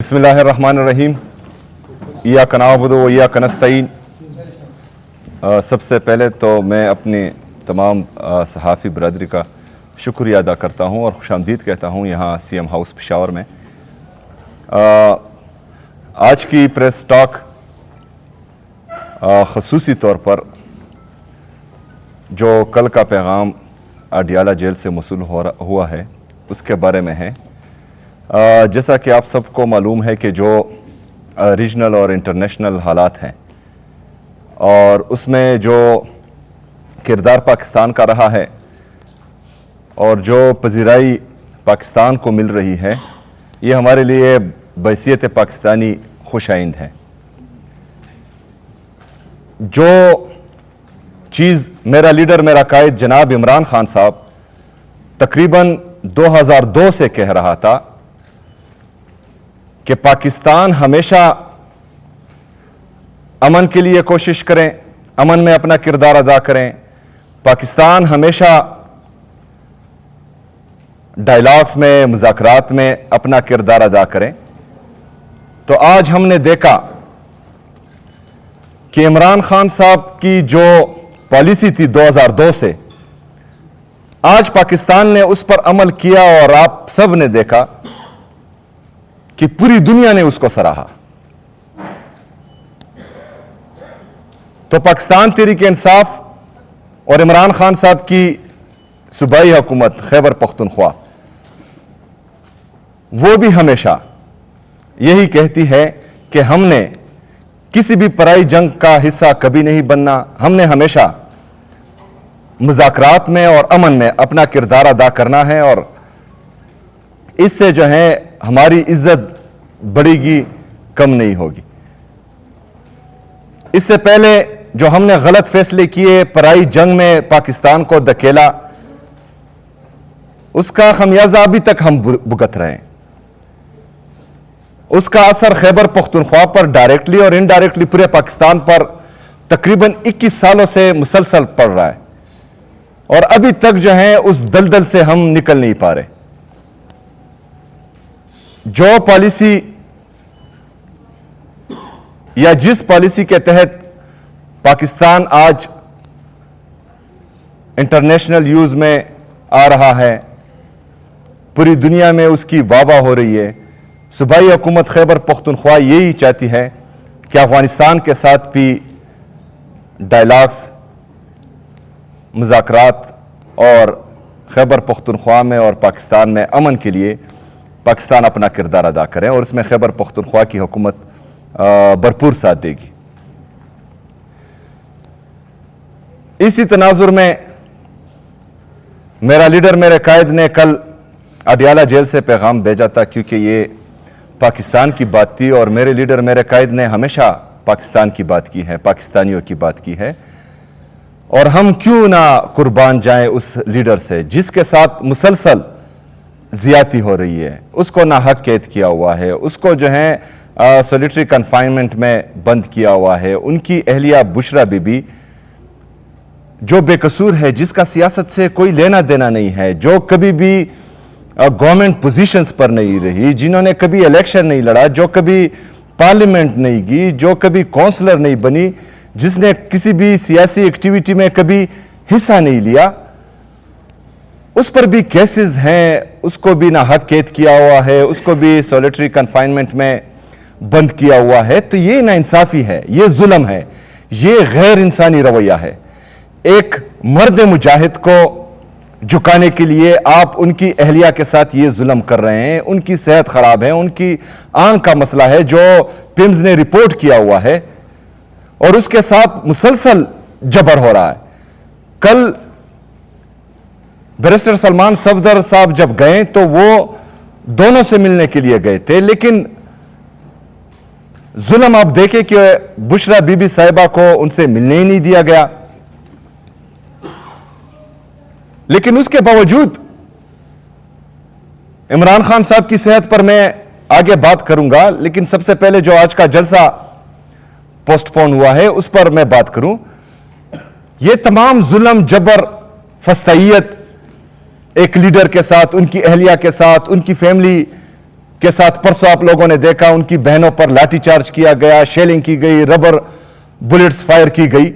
بسم اللہ الرحمن الرحیم ایاک نعبد و ایاک نستعین۔ سب سے پہلے تو میں اپنی تمام صحافی برادری کا شکریہ ادا کرتا ہوں اور خوش آمدید کہتا ہوں یہاں سی ایم ہاؤس پشاور میں۔ آج کی پریس ٹاک خصوصی طور پر جو کل کا پیغام اڈیالہ جیل سے موصول ہوا ہے اس کے بارے میں ہے۔ جیسا کہ آپ سب کو معلوم ہے کہ جو ریجنل اور انٹرنیشنل حالات ہیں اور اس میں جو کردار پاکستان کا رہا ہے اور جو پذیرائی پاکستان کو مل رہی ہے یہ ہمارے لیے بحیثیت پاکستانی خوش آئند ہے۔ جو چیز میرا لیڈر میرا قائد جناب عمران خان صاحب تقریباً 2002 سے کہہ رہا تھا کہ پاکستان ہمیشہ امن کے لیے کوشش کریں، امن میں اپنا کردار ادا کریں، پاکستان ہمیشہ ڈائلاگز میں مذاکرات میں اپنا کردار ادا کریں، تو آج ہم نے دیکھا کہ عمران خان صاحب کی جو پالیسی تھی 2002 سے آج پاکستان نے اس پر عمل کیا اور آپ سب نے دیکھا کہ پوری دنیا نے اس کو سراہا۔ تو پاکستان تحریک انصاف اور عمران خان صاحب کی صوبائی حکومت خیبر پختونخوا وہ بھی ہمیشہ یہی کہتی ہے کہ ہم نے کسی بھی پرائی جنگ کا حصہ کبھی نہیں بننا، ہم نے ہمیشہ مذاکرات میں اور امن میں اپنا کردار ادا کرنا ہے اور اس سے جو ہے ہماری عزت بڑھے گی، کم نہیں ہوگی۔ اس سے پہلے جو ہم نے غلط فیصلے کیے، پرائی جنگ میں پاکستان کو دھکیلا، اس کا خمیازہ ابھی تک ہم بھگت رہے ہیں۔ اس کا اثر خیبر پختونخوا پر ڈائریکٹلی اور انڈائریکٹلی پورے پاکستان پر تقریباً 21 سالوں سے مسلسل پڑ رہا ہے اور ابھی تک جو ہے اس دلدل سے ہم نکل نہیں پا رہے۔ جو پالیسی یا جس پالیسی کے تحت پاکستان آج انٹرنیشنل یوز میں آ رہا ہے، پوری دنیا میں اس کی واہ واہ ہو رہی ہے، صوبائی حکومت خیبر پختونخوا یہی چاہتی ہے کہ افغانستان کے ساتھ بھی ڈائلاگز، مذاکرات اور خیبر پختونخوا میں اور پاکستان میں امن کے لیے پاکستان اپنا کردار ادا کرے اور اس میں خیبر پختونخوا کی حکومت بھرپور ساتھ دے گی۔ اسی تناظر میں میرا لیڈر میرے قائد نے کل اڈیالہ جیل سے پیغام بھیجا تھا، کیونکہ یہ پاکستان کی بات تھی اور میرے لیڈر میرے قائد نے ہمیشہ پاکستان کی بات کی ہے، پاکستانیوں کی بات کی ہے، اور ہم کیوں نہ قربان جائیں اس لیڈر سے جس کے ساتھ مسلسل زیادتی ہو رہی ہے، اس کو ناحق قید کیا ہوا ہے، اس کو جو ہے سولیٹری کنفائنمنٹ میں بند کیا ہوا ہے، ان کی اہلیہ بشرا بی بی جو بے قصور ہے، جس کا سیاست سے کوئی لینا دینا نہیں ہے، جو کبھی بھی گورنمنٹ پوزیشنز پر نہیں رہی، جنہوں نے کبھی الیکشن نہیں لڑا، جو کبھی پارلیمنٹ نہیں گئی، جو کبھی کونسلر نہیں بنی، جس نے کسی بھی سیاسی ایکٹیویٹی میں کبھی حصہ نہیں لیا، اس پر بھی کیسز ہیں، اس کو بھی ناحق قید کیا ہوا ہے، اس کو بھی سولیٹری کنفائنمنٹ میں بند کیا ہوا ہے۔ تو یہ ناانصافی ہے، یہ ظلم ہے، یہ غیر انسانی رویہ ہے۔ ایک مرد مجاہد کو جھکانے کے لیے آپ ان کی اہلیہ کے ساتھ یہ ظلم کر رہے ہیں، ان کی صحت خراب ہے، ان کی آنکھ کا مسئلہ ہے جو پیمز نے رپورٹ کیا ہوا ہے اور اس کے ساتھ مسلسل جبر ہو رہا ہے۔ کل بیرسٹر سلمان صفدر صاحب جب گئے تو وہ دونوں سے ملنے کے لیے گئے تھے، لیکن ظلم آپ دیکھیں کہ بشرا بی بی صاحبہ کو ان سے ملنے ہی نہیں دیا گیا، لیکن اس کے باوجود عمران خان صاحب کی صحت پر میں آگے بات کروں گا، لیکن سب سے پہلے جو آج کا جلسہ پوسٹ پون ہوا ہے اس پر میں بات کروں۔ یہ تمام ظلم، جبر، فسطائیت ایک لیڈر کے ساتھ، ان کی اہلیہ کے ساتھ، ان کی فیملی کے ساتھ پرسوں آپ لوگوں نے دیکھا ان کی بہنوں پر لاٹھی چارج کیا گیا, شیلنگ کی گئی, ربر بلٹس فائر کی گئی,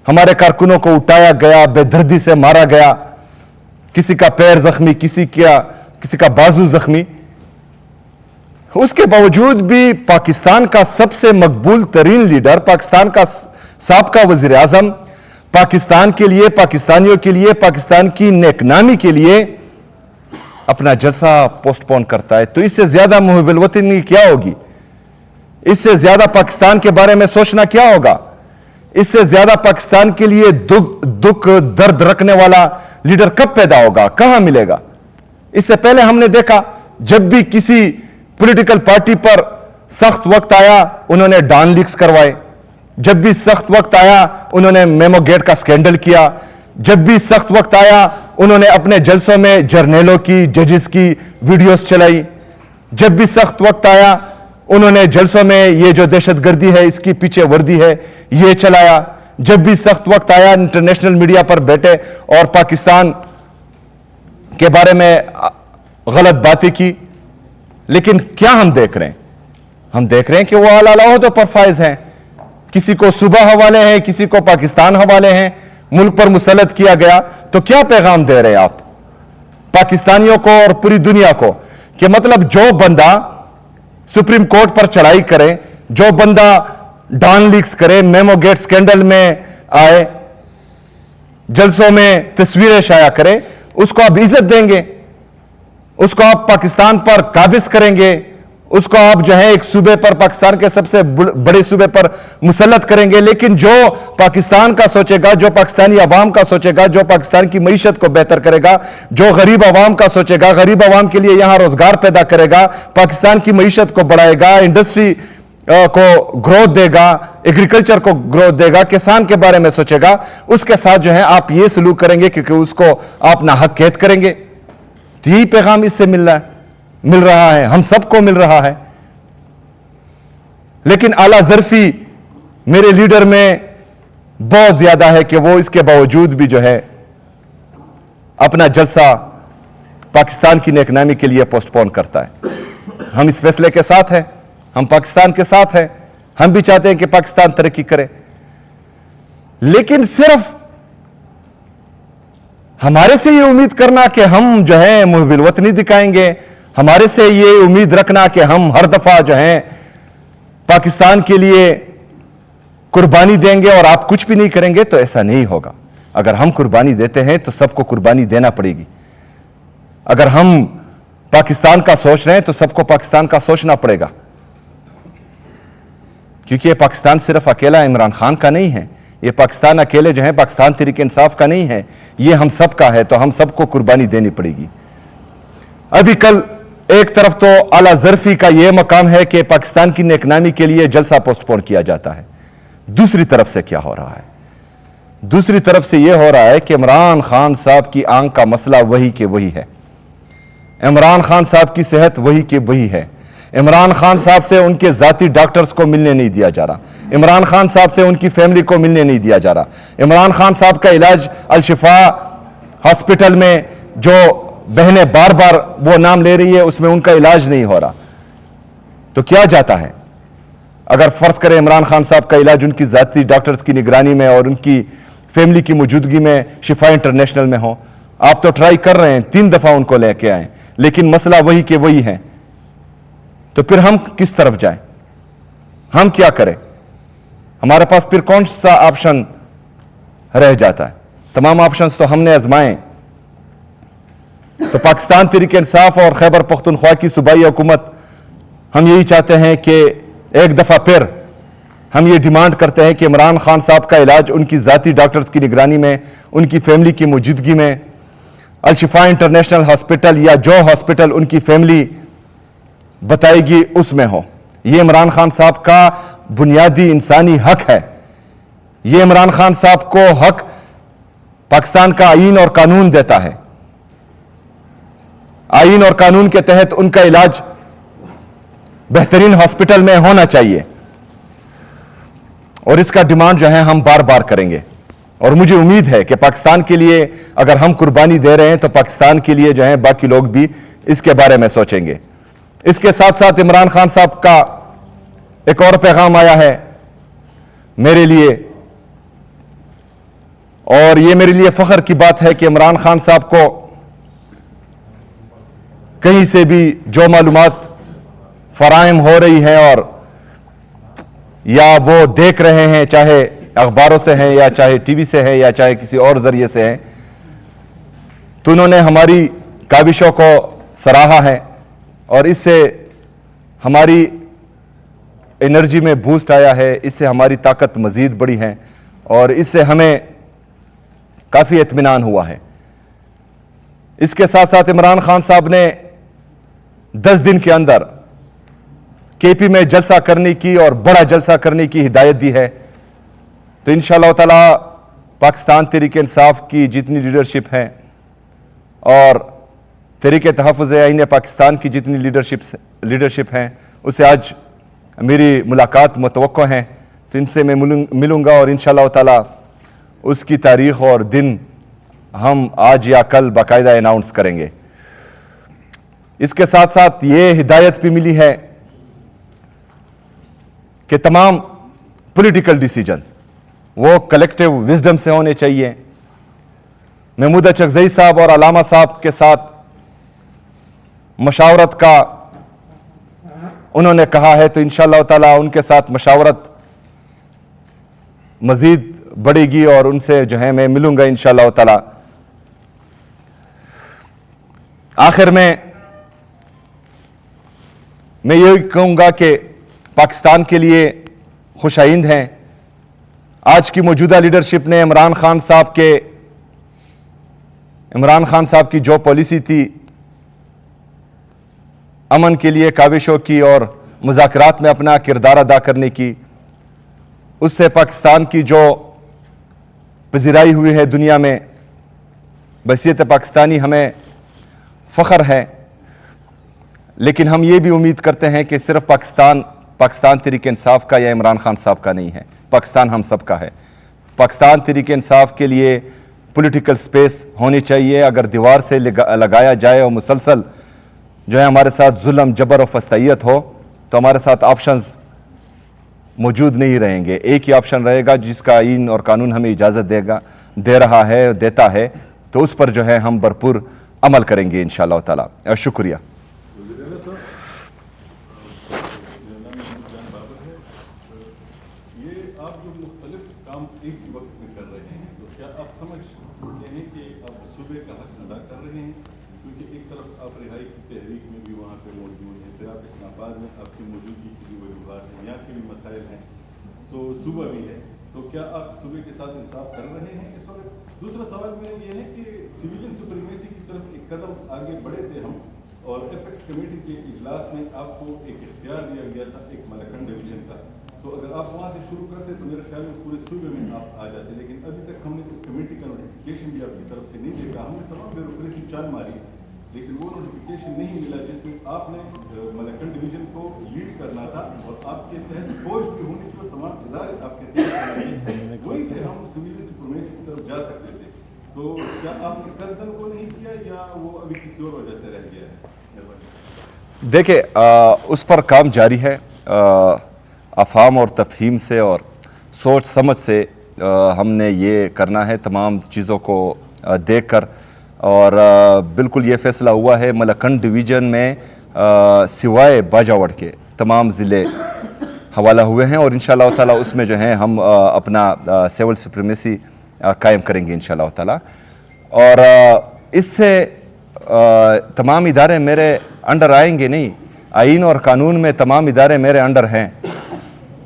ہمارے کارکنوں کو اٹھایا گیا, بے دردی سے مارا گیا, کسی کا پیر زخمی, کسی کا بازو زخمی. اس کے باوجود بھی پاکستان کا سب سے مقبول ترین لیڈر, پاکستان کا سابقہ وزیر اعظم, پاکستان کے لیے, پاکستانیوں کے لیے, پاکستان کی نیک نامی کے لیے اپنا جلسہ پوسٹ پون کرتا ہے. تو اس سے زیادہ محب الوطنی کیا ہوگی؟ اس سے زیادہ پاکستان کے بارے میں سوچنا کیا ہوگا؟ اس سے زیادہ پاکستان کے لیے دکھ درد رکھنے والا لیڈر کب پیدا ہوگا, کہاں ملے گا؟ اس سے پہلے ہم نے دیکھا جب بھی کسی پولیٹیکل پارٹی پر سخت وقت آیا انہوں نے ڈان لیکس کروائے, جب بھی سخت وقت آیا انہوں نے میمو گیٹ کا سکینڈل کیا, جب بھی سخت وقت آیا انہوں نے اپنے جلسوں میں جرنیلوں کی, ججز کی ویڈیوز چلائی, جب بھی سخت وقت آیا انہوں نے جلسوں میں یہ جو دہشت گردی ہے اس کی پیچھے وردی ہے یہ چلایا, جب بھی سخت وقت آیا انٹرنیشنل میڈیا پر بیٹھے اور پاکستان کے بارے میں غلط باتیں کی. لیکن کیا ہم دیکھ رہے ہیں؟ ہم دیکھ رہے ہیں کہ وہ اعلیٰ عہدوں پر فائز ہیں, کسی کو صوبہ حوالے ہیں, کسی کو پاکستان حوالے ہیں, ملک پر مسلط کیا گیا. تو کیا پیغام دے رہے ہیں آپ پاکستانیوں کو اور پوری دنیا کو کہ مطلب جو بندہ سپریم کورٹ پر چڑھائی کرے, جو بندہ ڈان لیکس کرے, میمو گیٹ سکینڈل میں آئے, جلسوں میں تصویریں شائع کرے, اس کو آپ عزت دیں گے, اس کو آپ پاکستان پر قابض کریں گے, اس کو آپ جو ہے ایک صوبے پر, پاکستان کے سب سے بڑے صوبے پر مسلط کریں گے. لیکن جو پاکستان کا سوچے گا, جو پاکستانی عوام کا سوچے گا, جو پاکستان کی معیشت کو بہتر کرے گا, جو غریب عوام کا سوچے گا, غریب عوام کے لیے یہاں روزگار پیدا کرے گا, پاکستان کی معیشت کو بڑھائے گا, انڈسٹری کو گروتھ دے گا, ایگریکلچر کو گروتھ دے گا, کسان کے بارے میں سوچے گا, اس کے ساتھ جو ہے آپ یہ سلوک کریں گے کیونکہ اس کو آپ ناحق قید کریں گے. تو یہی پیغام اس سے مل رہا ہے, ہم سب کو مل رہا ہے. لیکن اعلیٰ ظرفی میرے لیڈر میں بہت زیادہ ہے کہ وہ اس کے باوجود بھی جو ہے اپنا جلسہ پاکستان کی نیک نامی کے لیے پوسٹ پون کرتا ہے. ہم اس فیصلے کے ساتھ ہیں, ہم پاکستان کے ساتھ ہیں, ہم بھی چاہتے ہیں کہ پاکستان ترقی کرے. لیکن صرف ہمارے سے یہ امید کرنا کہ ہم جو ہے محب الوطنی دکھائیں گے, ہمارے سے یہ امید رکھنا کہ ہم ہر دفعہ جو ہے پاکستان کے لیے قربانی دیں گے اور آپ کچھ بھی نہیں کریں گے, تو ایسا نہیں ہوگا. اگر ہم قربانی دیتے ہیں تو سب کو قربانی دینا پڑے گی. اگر ہم پاکستان کا سوچ رہے ہیں تو سب کو پاکستان کا سوچنا پڑے گا, کیونکہ یہ پاکستان صرف اکیلا عمران خان کا نہیں ہے, یہ پاکستان اکیلے جو ہے پاکستان تحریک انصاف کا نہیں ہے, یہ ہم سب کا ہے. تو ہم سب کو قربانی دینی پڑے گی. ابھی کل ایک طرف تو اعلیٰ ظرفی کا یہ مقام ہے کہ پاکستان کی نیک نامی کے لیے جلسہ پوسٹ پون کیا جاتا ہے. دوسری طرف سے کیا ہو رہا ہے؟ دوسری طرف سے یہ ہو رہا ہے کہ عمران خان صاحب کی آنکھ کا مسئلہ وہی کہ وہی ہے, عمران خان صاحب کی صحت وہی کہ وہی ہے. عمران خان صاحب سے ان کے ذاتی ڈاکٹرز کو ملنے نہیں دیا جا رہا, عمران خان صاحب سے ان کی فیملی کو ملنے نہیں دیا جا رہا, عمران خان صاحب کا علاج الشفا ہاسپٹل میں جو بہنیں بار بار وہ نام لے رہی ہے اس میں ان کا علاج نہیں ہو رہا. تو کیا جاتا ہے اگر فرض کریں عمران خان صاحب کا علاج ان کی ذاتی ڈاکٹرز کی نگرانی میں اور ان کی فیملی کی موجودگی میں شفا انٹرنیشنل میں ہو؟ آپ تو ٹرائی کر رہے ہیں, 3 دفعہ ان کو لے کے آئیں, لیکن مسئلہ وہی کہ وہی ہے. تو پھر ہم کس طرف جائیں؟ ہم کیا کریں؟ ہمارے پاس پھر کون سا آپشن رہ جاتا ہے؟ تمام آپشنز تو ہم نے آزمائے. تو پاکستان تحریک انصاف اور خیبر پختونخوا کی صوبائی حکومت ہم یہی چاہتے ہیں کہ ایک دفعہ پھر ہم یہ ڈیمانڈ کرتے ہیں کہ عمران خان صاحب کا علاج ان کی ذاتی ڈاکٹرز کی نگرانی میں, ان کی فیملی کی موجودگی میں, الشفا انٹرنیشنل ہاسپٹل یا جو ہاسپٹل ان کی فیملی بتائے گی اس میں ہو. یہ عمران خان صاحب کا بنیادی انسانی حق ہے. یہ عمران خان صاحب کو حق پاکستان کا آئین اور قانون دیتا ہے. آئین اور قانون کے تحت ان کا علاج بہترین ہاسپٹل میں ہونا چاہیے, اور اس کا ڈیمانڈ جو ہے ہم بار بار کریں گے. اور مجھے امید ہے کہ پاکستان کے لیے اگر ہم قربانی دے رہے ہیں تو پاکستان کے لیے جو ہے باقی لوگ بھی اس کے بارے میں سوچیں گے. اس کے ساتھ ساتھ عمران خان صاحب کا ایک اور پیغام آیا ہے میرے لیے، اور یہ میرے لیے فخر کی بات ہے کہ عمران خان صاحب کو کہیں سے بھی جو معلومات فراہم ہو رہی ہے اور یا وہ دیکھ رہے ہیں، چاہے اخباروں سے ہیں یا چاہے ٹی وی سے ہے یا چاہے کسی اور ذریعے سے ہیں، تو انہوں نے ہماری کاوشوں کو سراہا ہے اور اس سے ہماری انرجی میں بوسٹ آیا ہے، اس سے ہماری طاقت مزید بڑھی ہے اور اس سے ہمیں کافی اطمینان ہوا ہے۔ اس کے ساتھ ساتھ عمران خان صاحب نے 10 دن کے اندر کے پی میں جلسہ کرنے کی اور بڑا جلسہ کرنے کی ہدایت دی ہے، تو انشاءاللہ تعالی پاکستان تحریک انصاف کی جتنی لیڈرشپ ہے اور تحریک تحفظ آئین پاکستان کی جتنی لیڈرشپ ہیں، اسے آج میری ملاقات متوقع ہیں، تو ان سے میں ملوں گا اور انشاءاللہ تعالی اس کی تاریخ اور دن ہم آج یا کل باقاعدہ اناؤنس کریں گے۔ اس کے ساتھ ساتھ یہ ہدایت بھی ملی ہے کہ تمام پولیٹیکل ڈیسیجنز وہ کلیکٹیو وزڈم سے ہونے چاہیے۔ محمود اچکزئی صاحب اور علامہ صاحب کے ساتھ مشاورت کا انہوں نے کہا ہے، تو انشاءاللہ تعالی ان کے ساتھ مشاورت مزید بڑھے گی اور ان سے جو ہے میں ملوں گا انشاءاللہ تعالی۔ آخر میں یہی کہوں گا کہ پاکستان کے لیے خوش آئند ہیں۔ آج کی موجودہ لیڈرشپ نے عمران خان صاحب کی جو پالیسی تھی امن کے لیے کاوشوں کی اور مذاکرات میں اپنا کردار ادا کرنے کی، اس سے پاکستان کی جو پذیرائی ہوئی ہے دنیا میں، بحیثیت پاکستانی ہمیں فخر ہے، لیکن ہم یہ بھی امید کرتے ہیں کہ صرف پاکستان تحریک انصاف کا یا عمران خان صاحب کا نہیں ہے، پاکستان ہم سب کا ہے۔ پاکستان تحریک انصاف کے لیے پولیٹیکل سپیس ہونی چاہیے۔ اگر دیوار سے لگایا جائے اور مسلسل جو ہے ہمارے ساتھ ظلم، جبر و فستائیت ہو، تو ہمارے ساتھ آپشنز موجود نہیں رہیں گے۔ ایک ہی آپشن رہے گا جس کا آئین اور قانون ہمیں اجازت دے رہا ہے، دیتا ہے، تو اس پر جو ہے ہم بھرپور عمل کریں گے انشاءاللہ تعالی۔ شکریہ۔ صوبہ بھی ہے، تو کیا آپ صوبے کے ساتھ انصاف کر رہے ہیں اس وقت؟ دوسرا سوال میرا یہ ہے کہ سویلین سپریمیسی کی طرف ایک قدم آگے بڑھے تھے ہم، اور ایپیکس کمیٹی کے اجلاس میں آپ کو ایک اختیار دیا گیا تھا ایک ملکن ڈویژن کا، تو اگر آپ وہاں سے شروع کرتے تو میرے خیال میں پورے صوبے میں آپ آ جاتے، لیکن ابھی تک ہم نے اس کمیٹی کا نوٹیفیکیشن بھی آپ کی طرف سے نہیں دیکھا۔ ہم نے تمام بیوروکریسی چان ماری، لیکن وہ نوٹیفیکیشن نہیں ملا جس میں آپ نے ملکن ڈویژن کو لیڈ کرنا تھا اور آپ کے تحت فوج بھی ہونی تھی اور تمام ادارے آپ کے تحت، وہیں سے ہم سویلین سپریمیسی کی طرف جا سکتے تھے۔ تو کیا آپ نے قصداً وہ نہیں کیا یا وہ ابھی کسی اور وجہ سے رہ گیا ہے؟ دیکھیں، اس پر کام جاری ہے۔ افہام اور تفہیم سے اور سوچ سمجھ سے ہم نے یہ کرنا ہے، تمام چیزوں کو دیکھ کر، اور بالکل یہ فیصلہ ہوا ہے ملکنڈ ڈویژن میں سوائے باجاوڑ کے تمام ضلع حوالہ ہوئے ہیں، اور انشاءاللہ تعالی اس میں جو ہیں ہم اپنا سول سپریمیسی قائم کریں گے انشاءاللہ تعالی۔ اور اس سے تمام ادارے میرے انڈر آئیں گے نہیں، آئین اور قانون میں تمام ادارے میرے انڈر ہیں،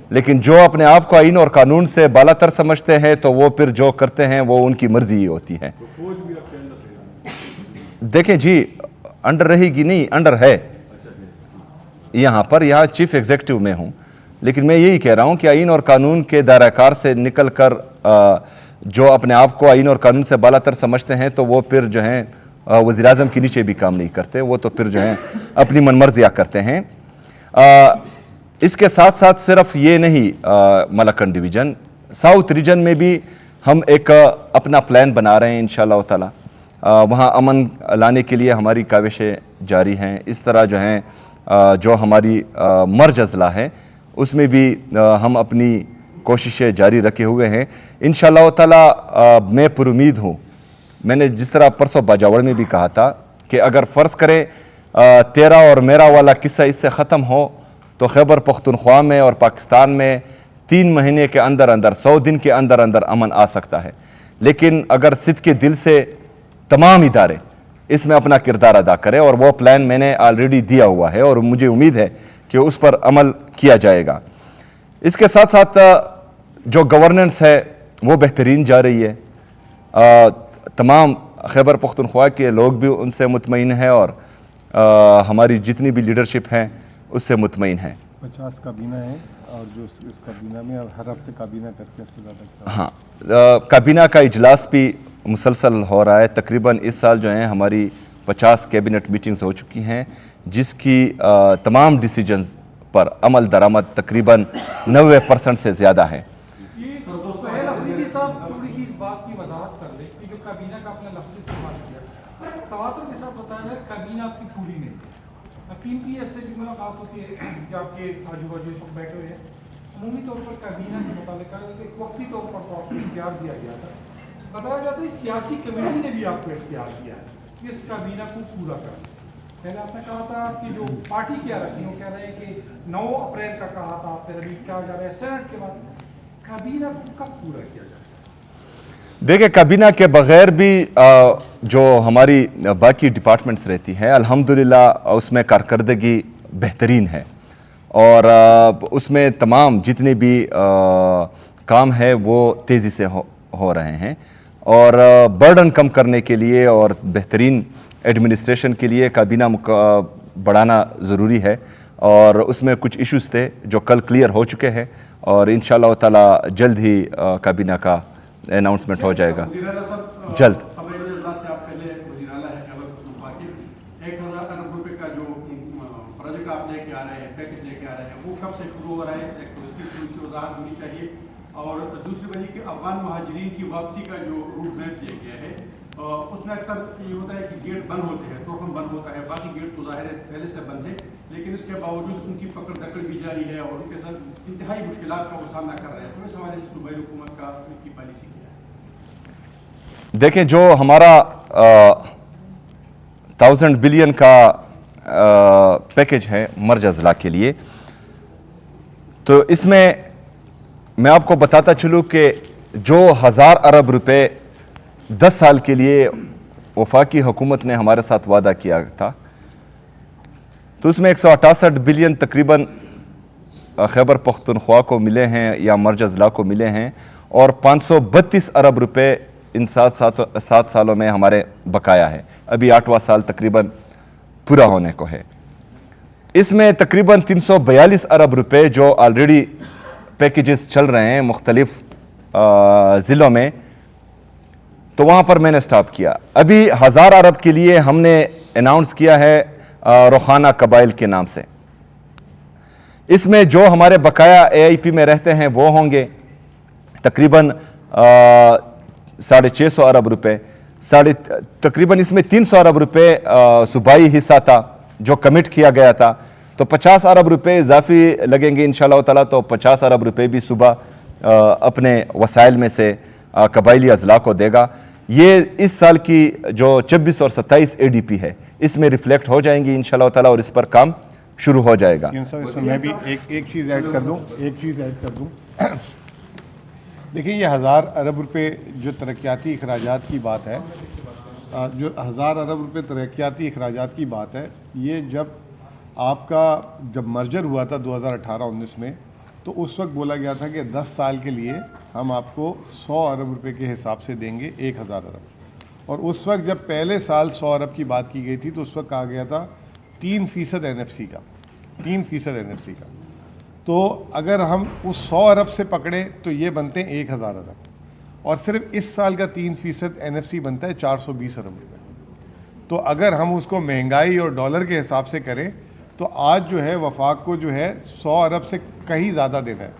لیکن جو اپنے آپ کو آئین اور قانون سے بالا تر سمجھتے ہیں تو وہ پھر جو کرتے ہیں وہ ان کی مرضی ہی ہوتی ہے۔ دیکھیں جی، انڈر رہے گی نہیں، انڈر ہے یہاں چیف ایگزیکٹو میں ہوں، لیکن میں یہی کہہ رہا ہوں کہ آئین اور قانون کے دائرہ کار سے نکل کر جو اپنے آپ کو آئین اور قانون سے بالا تر سمجھتے ہیں تو وہ پھر جو ہیں وزیر اعظم کے نیچے بھی کام نہیں کرتے، وہ تو پھر جو ہیں اپنی من مرضیاں کرتے ہیں۔ اس کے ساتھ ساتھ صرف یہ نہیں، ملکن ڈویژن ساؤتھ ریجن میں بھی ہم ایک اپنا پلان بنا رہے ہیں انشاءاللہ تعالی۔ وہاں امن لانے کے لیے ہماری کاوشیں جاری ہیں۔ اس طرح جو ہیں جو ہماری مرج اضلاع ہے اس میں بھی ہم اپنی کوششیں جاری رکھے ہوئے ہیں. انشاءاللہ تعالی میں پر امید ہوں. میں نے جس طرح پرسوں باجاوڑ میں بھی کہا تھا کہ اگر فرض کریں تیرا اور میرا والا قصہ اس سے ختم ہو تو خیبر پختونخوا میں اور پاکستان میں 3 مہینے کے اندر اندر 100 دن کے اندر اندر امن آ سکتا ہے. لیکن اگر صدق کے دل سے تمام ادارے اس میں اپنا کردار ادا کرے, اور وہ پلان میں نے آلریڈی دیا ہوا ہے اور مجھے امید ہے کہ اس پر عمل کیا جائے گا. اس کے ساتھ ساتھ جو گورننس ہے وہ بہترین جا رہی ہے. تمام خیبر پختونخوا کے لوگ بھی ان سے مطمئن ہیں اور ہماری جتنی بھی لیڈرشپ ہیں اس سے مطمئن ہیں. 50 کابینہ ہیں اور جو اس کابینہ میں ہر ہفتے کابینہ کرتے ہیں. اس سے زیادہ ہاں, کابینہ کا اجلاس بھی مسلسل ہو رہا ہے. تقریباً اس سال جو ہیں ہماری 50 کیبنٹ میٹنگز ہو چکی ہیں جس کی تمام ڈیسیجنز پر عمل درآمد تقریباً 90% سے زیادہ ہے. سہیل افریدی صاحب تھوڑی سی اس بات کی وضاحت کر دیں کہ جو کابینہ کا اپنا لفظ استعمال کیا تواتر کے ساتھ بتایا ہے کابینہ آپ کی پوری نہیں ہے. حکیم پی ایس سے بھی ملاقات ہوتی ہے کہ آپ کے آجو باجو اس وقت بیٹھے ہوئے ہیں. عمومی طور پر کابینہ کے متعلق ایک وقتی طور پر آپ کو اختیار دیا گیا تھا. بتایا جاتا ہے سیاسی کمیٹی نے بھی آپ کو اختیار کیا ہے کہ اس کابینہ کو پورا کریں. پہلے آپ نے کہا تھا کہ جو پارٹی کیا رکھی وہ کہہ رہے ہیں کہ 9 اپریل کا کہا تھا, پھر ابھی کیا جا رہا ہے سینٹ کے بعد. کابینہ کو کب پورا کیا جائے گا؟ دیکھیں, کابینہ کے بغیر بھی جو ہماری باقی ڈپارٹمنٹس رہتی ہیں الحمدللہ اس میں کارکردگی بہترین ہے اور اس میں تمام جتنے بھی کام ہے وہ تیزی سے ہو رہے ہیں. اور برڈن کم کرنے کے لیے اور بہترین ایڈمنسٹریشن کے لیے کابینہ بڑھانا ضروری ہے, اور اس میں کچھ ایشوز تھے جو کل کلیئر ہو چکے ہیں اور انشاءاللہ تعالی جلد ہی کابینہ کا اناؤنسمنٹ ہو جائے گا جلد. سے آپ پہلے وزیر اعلیٰ ہے خیبر پختونخوا کے 1000 ارب روپے کا جو پروجیکٹ آپ لے کے آ رہے ہیں, پیکج لے کے آ رہے ہیں, وہ کب سے شروع ہو رہا ہے؟ ایک اس کی تھوڑی سی وضاحت ہونی چاہیے. اور دوسری وجہ کہ افغان مہاجرین کی واپسی کا جو روٹ میپ دیا گیا ہے اس میں اکثر یہ ہوتا ہے کہ گیٹ بند ہوتے ہیں, توکن بند ہوتا ہے, باقی گیٹ تو ظاہر ہے پہلے سے بند ہے, لیکن اس کے باوجود ان کی پکڑ دکڑ بھی جاری ہے اور ان کے ساتھ انتہائی مشکلات کا وہ سامنا کر رہے ہیں. تو اس حوالے سے صوبائی حکومت کا کی پالیسی کیا ہے؟ دیکھیں, جو ہمارا 1000 بلین کا پیکج ہے مرج اضلاع کے لیے, تو اس میں میں آپ کو بتاتا چلوں کہ جو 1000 ارب روپے 10 سال کے لیے وفاقی حکومت نے ہمارے ساتھ وعدہ کیا تھا, تو اس میں 168 بلین تقریباً خیبر پختونخوا کو ملے ہیں یا مرج اضلاع کو ملے ہیں, اور 532 ارب روپے ان 7 سالوں میں ہمارے بقایا ہے. ابھی 8واں سال تقریباً پورا ہونے کو ہے. اس میں تقریباً 342 ارب روپے جو آلریڈی پیکیجز چل رہے ہیں مختلف ضلعوں میں, تو وہاں پر میں نے سٹاپ کیا. ابھی 1000 ارب کے لیے ہم نے اناؤنس کیا ہے روخانہ قبائل کے نام سے. اس میں جو ہمارے بقایا اے آئی پی میں رہتے ہیں وہ ہوں گے تقریباً 650 ارب روپے. تقریباً اس میں 300 ارب روپے صوبائی حصہ تھا جو کمٹ کیا گیا تھا, تو 50 ارب روپے اضافی لگیں گے انشاءاللہ تعالیٰ. تو 50 ارب روپے بھی صوبہ اپنے وسائل میں سے قبائلی اضلاع کو دے گا. یہ اس سال کی جو 26 اور 27 اے ڈی پی ہے اس میں ریفلیکٹ ہو جائیں گی انشاءاللہ تعالیٰ, اور اس پر کام شروع ہو جائے گا. اس میں میں بھی ایک چیز ایڈ کر دوں. دیکھیں, یہ 1000 ارب روپے جو ترقیاتی اخراجات کی بات ہے, جو 1000 ارب روپے ترقیاتی اخراجات کی بات ہے, یہ جب جب مرجر ہوا تھا 2018-19 میں, تو اس وقت بولا گیا تھا کہ 10 سال کے لیے ہم آپ کو 100 ارب روپے کے حساب سے دیں گے 1000 ارب. اور اس وقت جب پہلے سال 100 ارب کی بات کی گئی تھی تو اس وقت کہا گیا تھا 3% NFC کا, 3% NFC کا. تو اگر ہم اس 100 ارب سے پکڑے تو یہ بنتے ہیں 1000 ارب, اور صرف اس سال کا 3% NFC بنتا ہے 420 ارب روپے. تو اگر ہم اس کو مہنگائی اور ڈالر کے حساب سے کریں تو آج جو ہے وفاق کو جو ہے 100 ارب سے کہیں زیادہ دینا ہے.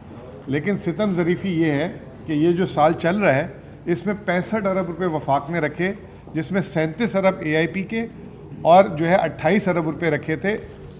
لیکن ستم ظریفی یہ ہے کہ یہ جو سال چل رہا ہے اس میں 65 ارب روپے وفاق نے رکھے, جس میں 37 ارب AIP کے اور جو ہے 28 ارب روپے رکھے تھے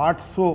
800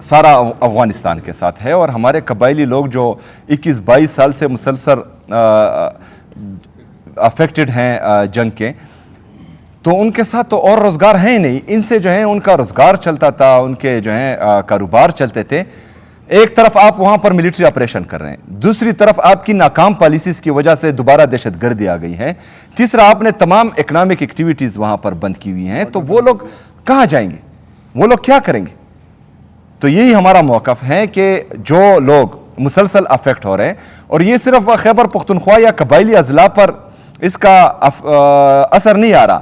سارا افغانستان کے ساتھ ہے، اور ہمارے قبائلی لوگ جو 21-22 سال سے مسلسل افیکٹڈ ہیں جنگ کے، تو ان کے ساتھ تو اور روزگار ہیں ہی نہیں. ان سے جو ہے ان کا روزگار چلتا تھا، ان کے جو ہیں کاروبار چلتے تھے. ایک طرف آپ وہاں پر ملٹری آپریشن کر رہے ہیں، دوسری طرف آپ کی ناکام پالیسیز کی وجہ سے دوبارہ دہشت گردی آ گئی ہے، تیسرا آپ نے تمام اکنامک ایکٹیویٹیز وہاں پر بند کی ہوئی ہیں. تو وہ لوگ کہاں جائیں گے؟ وہ لوگ کیا کریں گے؟ تو یہی ہمارا موقف ہے کہ جو لوگ مسلسل افیکٹ ہو رہے ہیں، اور یہ صرف خیبر پختونخوا یا قبائلی اضلاع پر اس کا اثر نہیں آ رہا،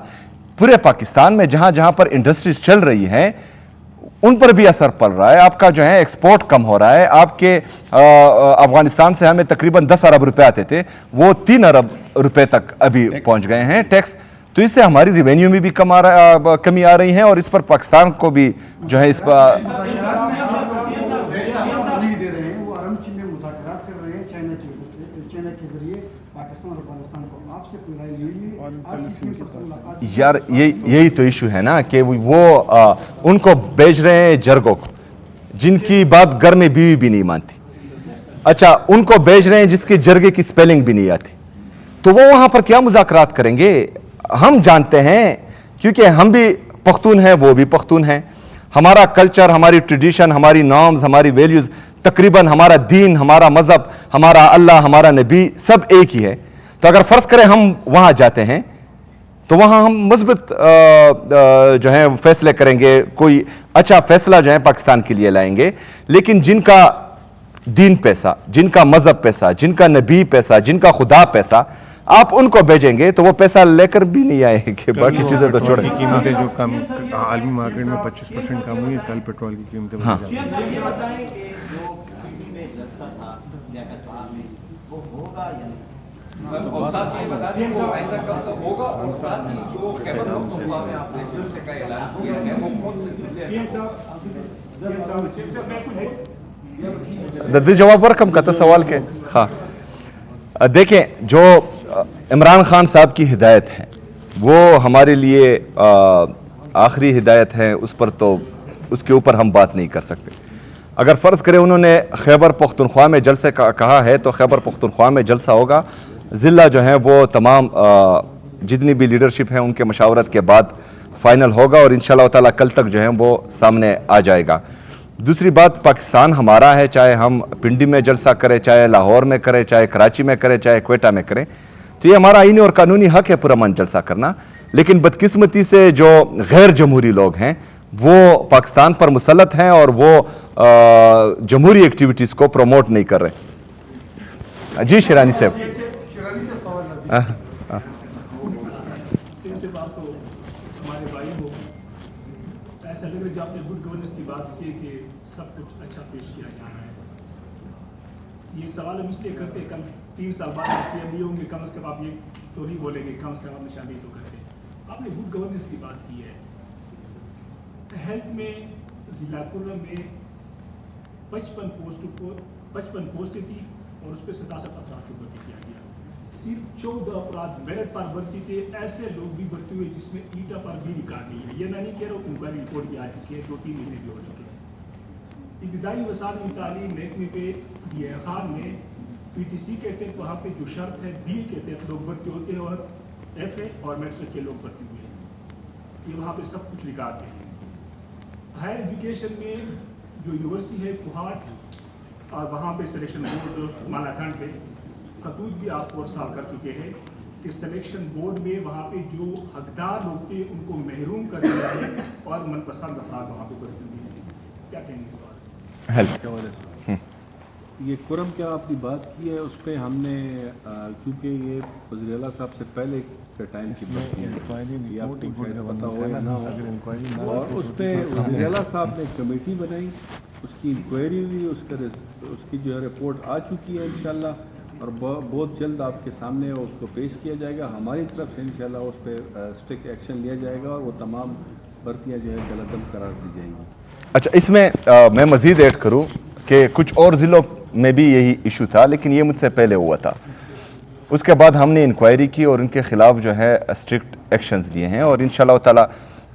پورے پاکستان میں جہاں جہاں پر انڈسٹریز چل رہی ہیں ان پر بھی اثر پڑ رہا ہے. آپ کا جو ہے ایکسپورٹ کم ہو رہا ہے. آپ کے افغانستان سے ہمیں تقریباً 10 ارب روپے آتے تھے، وہ 3 ارب روپے تک ابھی پہنچ گئے ہیں ٹیکس. تو اس سے ہماری ریونیو میں بھی کمی آ رہی ہے، اور اس پر پاکستان کو بھی جو ہے اس پر نہیں دے رہے ہیں. وہ آرامچی میں مذاکرات کر رہے ہیں چائنا کے ذریعے پاکستان اور افغانستان کو. آپ سے کوئی رائے لے لی یار یہی تو ایشو ہے نا کہ وہ ان کو بیچ رہے ہیں جرگوں کو، جن کی بات گھر میں بیوی بھی نہیں مانتی. اچھا، ان کو بیچ رہے ہیں جس کے جرگے کی سپیلنگ بھی نہیں آتی. تو وہ وہاں پر کیا مذاکرات کریں گے؟ ہم جانتے ہیں، کیونکہ ہم بھی پختون ہیں، وہ بھی پختون ہیں. ہمارا کلچر، ہماری ٹریڈیشن، ہماری نارمز، ہماری ویلیوز، تقریباً ہمارا دین، ہمارا مذہب، ہمارا اللہ، ہمارا نبی سب ایک ہی ہے. تو اگر فرض کریں ہم وہاں جاتے ہیں تو وہاں ہم مثبت جو ہیں فیصلے کریں گے، کوئی اچھا فیصلہ جو ہے پاکستان کے لیے لائیں گے. لیکن جن کا دین پیسہ، جن کا مذہب پیسہ، جن کا نبی پیسہ، جن کا خدا پیسہ، آپ ان کو بھیجیں گے تو وہ پیسہ لے کر بھی نہیں آئے گے. باقی چیزیں تو چھوڑیں. کی قیمتیں جو کم عالمی مارکیٹ میں 25% کم ہوئی ہیں، کل پیٹرول کی قیمتیں بڑھ جائیں. یہ بتائیں کہ جو پنڈی میں جلسہ تھا لیاقت علی میں، وہ ہوگا یا نہیں؟ اور ساتھ یہ بتا دیں وہ آئندہ کب ہوگا، اور ساتھ ہی جو خیبر پختونخوا میں آپ نے جلسے کا اعلان کیا ہے وہ کون سے ضلع دردی جواب ورکم کا سوال کے. ہاں دیکھیں، جو عمران خان صاحب کی ہدایت ہے وہ ہمارے لیے آخری ہدایت ہے، اس پر تو اس کے اوپر ہم بات نہیں کر سکتے. اگر فرض کریں انہوں نے خیبر پختونخوا میں جلسے کا کہا ہے تو خیبر پختونخوا میں جلسہ ہوگا. ضلع جو ہیں وہ تمام جتنی بھی لیڈرشپ ہیں ان کے مشاورت کے بعد فائنل ہوگا، اور انشاءاللہ تعالیٰ کل تک جو ہے وہ سامنے آ جائے گا. دوسری بات، پاکستان ہمارا ہے، چاہے ہم پنڈی میں جلسہ کریں، چاہے لاہور میں کریں، چاہے کراچی میں کریں، چاہے کوئٹہ میں کریں، تو یہ ہمارا آئینی اور قانونی حق ہے پرامن جلسہ کرنا. لیکن بدقسمتی سے جو غیر جمہوری لوگ ہیں وہ پاکستان پر مسلط ہیں اور وہ جمہوری ایکٹیویٹیز کو پروموٹ نہیں کر رہے. جی شیرانی صاحب. سن سے بات تو ہمارے بھائی ہو، ایسا لگ رہا ہے جو آپ نے گڈ گورننس کی بات کی کہ سب کچھ اچھا پیش کیا جا رہا ہے. یہ سوال ہم اس لیے کرتے کل 3 سال بعد آپ سی ایم ای ہوں گے، کم از کم آپ یہ تو نہیں بولیں گے کم از کم آپ نشاندہی تو کرتے. آپ نے گڈ گورننس کی بات کی ہے. ہیلتھ میں ضلع کرم میں 55 پوسٹیں تھی اور اس پہ 67 افراد کو بھرتی کیا گیا. صرف 14 افراد میرٹ پر بھرتی تھے. ایسے لوگ بھی بھرتی ہوئے جس میں ایٹا پر بھی ریکارڈ نہیں ہے. یہ میں نہیں کہہ رہا ہوں، انکوائری رپورٹ بھی آ چکی ہے، 2-3 مہینے بھی ہو چکے ہیں. ابتدائی وسائل تعلیم محکمے پہ ڈی اے خان میں پی ٹی سی کے تحت وہاں پہ جو شرط ہے بی کے تحت لوگ بھرتی ہوتے ہیں اور ایف اے اور میٹرک کے لوگ بھرتی ہوئے ہیں. یہ وہاں پہ سب کچھ ریکارڈ ہے. ہائر ایجوکیشن میں جو یونیورسٹی ہے کوہاٹ اور وہاں پہ سلیکشن بورڈ مالاکنڈ پہ خطوط بھی آپ کو ارسال کر چکے ہیں کہ سلیکشن بورڈ میں وہاں پہ جو حقدار لوگ تھے ان کو محروم کر دیا ہے اور من پسند افراد وہاں پہ بھرتی ہوئی ہیں. کیا کہیں گے اس بارے سے؟ یہ کرم کیا آپ نے بات کی ہے، اس پہ ہم نے چونکہ یہ وزیر اعلیٰ صاحب سے پہلے کے ٹائم کی بات کی ہے، آپ کو شاید پتہ ہو یا نہ ہو، اور اس پہ وزیر اعلیٰ صاحب نے کمیٹی بنائی، اس کی انکوائری ہوئی، اس کی جو ہے رپورٹ آ چکی ہے انشاءاللہ، اور بہت جلد آپ کے سامنے اس کو پیش کیا جائے گا. ہماری طرف سے انشاءاللہ اس پہ اسٹرکٹ ایکشن لیا جائے گا اور وہ تمام بھرتیاں جو ہے جلدم قرار دی جائیں گی. اچھا، اس میں میں مزید ایڈ کروں کہ کچھ اور ضلعوں میں بھی یہی ایشو تھا، لیکن یہ مجھ سے پہلے ہوا تھا. اس کے بعد ہم نے انکوائری کی اور ان کے خلاف جو ہے اسٹرکٹ ایکشنز لیے ہیں، اور انشاءاللہ تعالی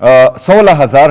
16,000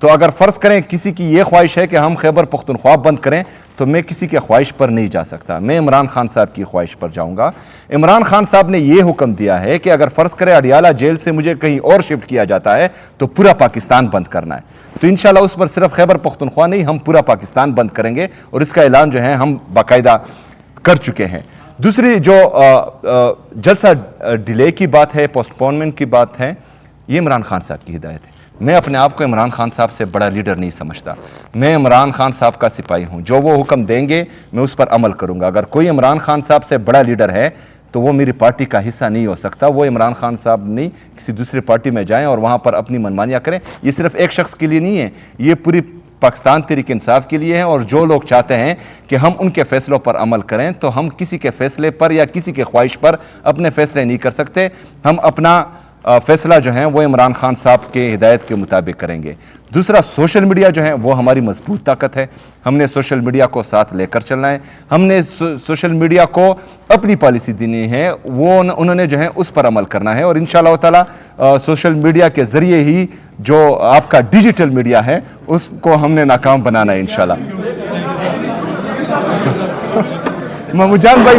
تو اگر فرض کریں کسی کی یہ خواہش ہے کہ ہم خیبر پختونخوا بند کریں تو میں کسی کے خواہش پر نہیں جا سکتا، میں عمران خان صاحب کی خواہش پر جاؤں گا۔ عمران خان صاحب نے یہ حکم دیا ہے کہ اگر فرض کرے اڈیالہ جیل سے مجھے کہیں اور شفٹ کیا جاتا ہے تو پورا پاکستان بند کرنا ہے، تو انشاءاللہ اس پر صرف خیبر پختونخوا نہیں، ہم پورا پاکستان بند کریں گے، اور اس کا اعلان جو ہے ہم باقاعدہ کر چکے ہیں۔ دوسری جو جلسہ ڈیلے کی بات ہے، پوسٹ پونمنٹ کی بات ہے، یہ عمران خان صاحب کی ہدایت ہے۔ میں اپنے آپ کو عمران خان صاحب سے بڑا لیڈر نہیں سمجھتا، میں عمران خان صاحب کا سپاہی ہوں، جو وہ حکم دیں گے میں اس پر عمل کروں گا۔ اگر کوئی عمران خان صاحب سے بڑا لیڈر ہے تو وہ میری پارٹی کا حصہ نہیں ہو سکتا، وہ عمران خان صاحب نہیں کسی دوسری پارٹی میں جائیں اور وہاں پر اپنی منمانیاں کریں۔ یہ صرف ایک شخص کے لیے نہیں ہے، یہ پوری پاکستان تحریک انصاف کے لیے ہے، اور جو لوگ چاہتے ہیں کہ ہم ان کے فیصلوں پر عمل کریں تو ہم کسی کے فیصلے پر یا کسی کے خواہش پر اپنے فیصلے نہیں کر سکتے، ہم اپنا فیصلہ جو ہیں وہ عمران خان صاحب کے ہدایت کے مطابق کریں گے۔ دوسرا، سوشل میڈیا جو ہے وہ ہماری مضبوط طاقت ہے، ہم نے سوشل میڈیا کو ساتھ لے کر چلنا ہے، ہم نے سوشل میڈیا کو اپنی پالیسی دینی ہے، وہ انہوں نے جو ہے اس پر عمل کرنا ہے، اور انشاءاللہ تعالی سوشل میڈیا کے ذریعے ہی جو آپ کا ڈیجیٹل میڈیا ہے اس کو ہم نے ناکام بنانا ہے انشاءاللہ۔ محمود جان بھائی